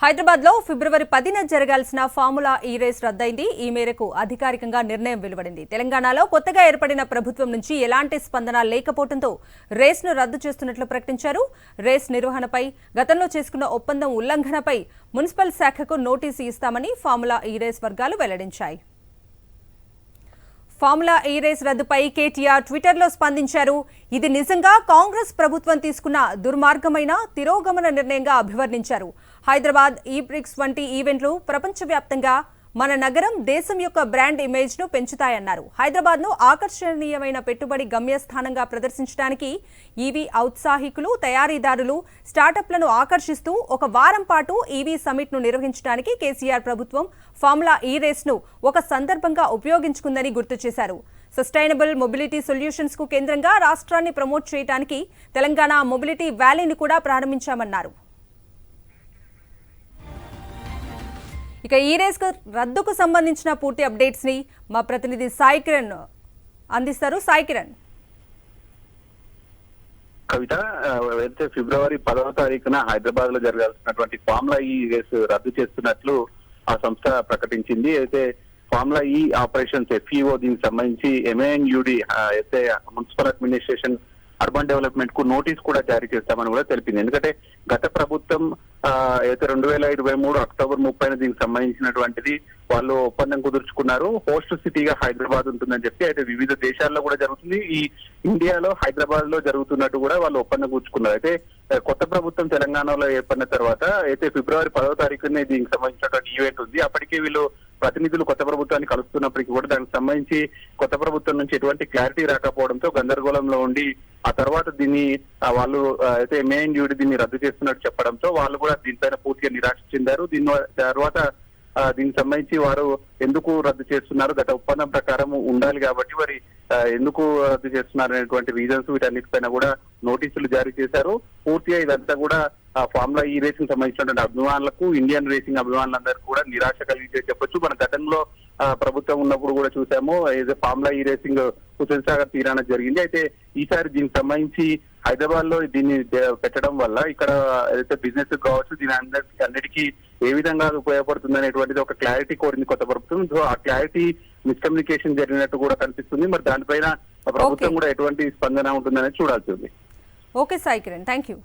హైదరాబాద్ లో ఫిబ్రవరి 10న జరగాల్సిన ఫార్ములా ఈ రేస్ రద్దయింది. ఈ మేరకు అధికారికంగా నిర్ణయం వెలువడింది. తెలంగాణలో కొత్తగా ఏర్పడిన ప్రభుత్వం నుంచి ఎలాంటి స్పందన లేకపోవడంతో రేస్ను రద్దు చేస్తున్నట్లు ప్రకటించారు. రేస్ నిర్వహణపై గతంలో చేసుకున్న ఒప్పందం ఉల్లంఘనపై మున్సిపల్ శాఖకు నోటీసు ఇస్తామని ఫార్ములా ఈ రేస్ వర్గాలు వెల్లడించాయి. ఫార్ములా ఈ రేస్ రద్దుపై కేటీఆర్ ట్విట్టర్లో స్పందించారు. ఇది నిజంగా కాంగ్రెస్ ప్రభుత్వం తీసుకున్న దుర్మార్గమైన తిరోగమన నిర్ణయంగా అభివర్ణించారు. హైదరాబాద్ ఈ-బ్రిక్స్ వంటి ఈవెంట్లు ప్రపంచవ్యాప్తంగా మన నగరం దేశం యొక్క బ్రాండ్ ఇమేజ్ ను పెంచుతాయన్నారు. హైదరాబాద్ ను ఆకర్షణీయమైన పెట్టుబడి గమ్యస్థానంగా ప్రదర్శించడానికి ఈవీ ఔత్సాహికులు, తయారీదారులు, స్టార్టప్లను ఆకర్షిస్తూ ఒక వారం పాటు ఈవీ సమిట్ ను నిర్వహించడానికి కేసీఆర్ ప్రభుత్వం ఫార్ములా ఈ రేస్ ను ఒక సందర్భంగా ఉపయోగించుకుందని గుర్తు చేశారు. సస్టైనబుల్ మొబిలిటీ సొల్యూషన్స్ కు కేంద్రంగా రాష్ట్రాన్ని ప్రమోట్ చేయడానికి తెలంగాణ మొబిలిటీ వ్యాలీని కూడా ప్రారంభించామన్నారు. ఇక ఈ రేస్ రద్దుకు సంబంధించిన పూర్తి అప్డేట్స్ ని మా ప్రతినిధి సాయి కిరణ్ అందిస్తారు. సాయి కిరణ్. కవిత, అయితే ఫిబ్రవరి 10వ తారీఖున హైదరాబాద్ లో జరగాల్సినటువంటి ఫార్ములా ఈ రేసు రద్దు చేస్తున్నట్లు ఆ సంస్థ ప్రకటించింది. అయితే ఫార్ములా ఈ ఆపరేషన్స్ FEO దీనికి సంబంధించి MANUD అయితే మున్సిపల్ అడ్మినిస్ట్రేషన్ అర్బన్ డెవలప్మెంట్ కు నోటీస్ కూడా జారీ చేస్తామని కూడా తెలిపింది. ఎందుకంటే గత ప్రభుత్వం అయితే 2023 అక్టోబర్ 30న దీనికి సంబంధించినటువంటిది వాళ్ళు ఒప్పందం కుదుర్చుకున్నారు. హోస్ట్ సిటీగా హైదరాబాద్ ఉంటుందని చెప్పి, అయితే వివిధ దేశాల్లో కూడా జరుగుతుంది, ఈ ఇండియాలో హైదరాబాద్ లో జరుగుతున్నట్టు కూడా వాళ్ళు ఒప్పందం కూర్చుకున్నారు. అయితే కొత్త ప్రభుత్వం తెలంగాణలో ఏర్పడిన తర్వాత అయితే ఫిబ్రవరి 10వ తారీఖునే దీనికి సంబంధించినటువంటి ఈవెంట్ ఉంది. అప్పటికే వీళ్ళు ప్రతినిధులు కొత్త ప్రభుత్వాన్ని కలుస్తున్నప్పటికీ కూడా దానికి సంబంధించి కొత్త ప్రభుత్వం నుంచి ఎటువంటి క్లారిటీ రాకపోవడంతో గందరగోళంలో ఉండి ఆ తర్వాత దీన్ని వాళ్ళు అయితే MANUD దీన్ని రద్దు చేస్తున్నట్టు చెప్పడంతో వాళ్ళు కూడా దీనిపైన పూర్తిగా నిరాశ చెందారు. దీని తర్వాత దీనికి సంబంధించి వారు ఎందుకు రద్దు చేస్తున్నారు, గత ఒప్పందం ప్రకారం ఉండాలి కాబట్టి మరి ఎందుకు రద్దు చేస్తున్నారు అనేటువంటి రీజన్స్ వీటన్నిటిపైన కూడా నోటీసులు జారీ చేశారు. పూర్తిగా ఇదంతా కూడా ఫార్ములా ఈ రేసింగ్ సంబంధించినటువంటి అభిమానులకు, ఇండియన్ రేసింగ్ అభిమానులందరికీ కూడా నిరాశ కలిగించే చెప్పొచ్చు. మన గతంలో ప్రభుత్వం ఉన్నప్పుడు కూడా చూసాము, ఏదో ఫార్ములా ఈ రేసింగ్ హుస్సేన్ సాగర్ తీరాన జరిగింది. అయితే ఈసారి దీనికి సంబంధించి హైదరాబాద్ లో దీన్ని పెట్టడం వల్ల ఇక్కడ ఏదైతే బిజినెస్ కావచ్చు దీని అన్నిటికీ ఏ విధంగా ఉపయోగపడుతుంది అనేటువంటిది ఒక క్లారిటీ కోరింది కొత్త ప్రభుత్వం. సో ఆ క్లారిటీ మిస్కమ్యూనికేషన్ జరిగినట్టు కూడా కనిపిస్తుంది. మరి దానిపైన ప్రభుత్వం కూడా ఎటువంటి స్పందన ఉంటుందనేది చూడాల్సి ఉంది. Okay Sai Kiran, thank you.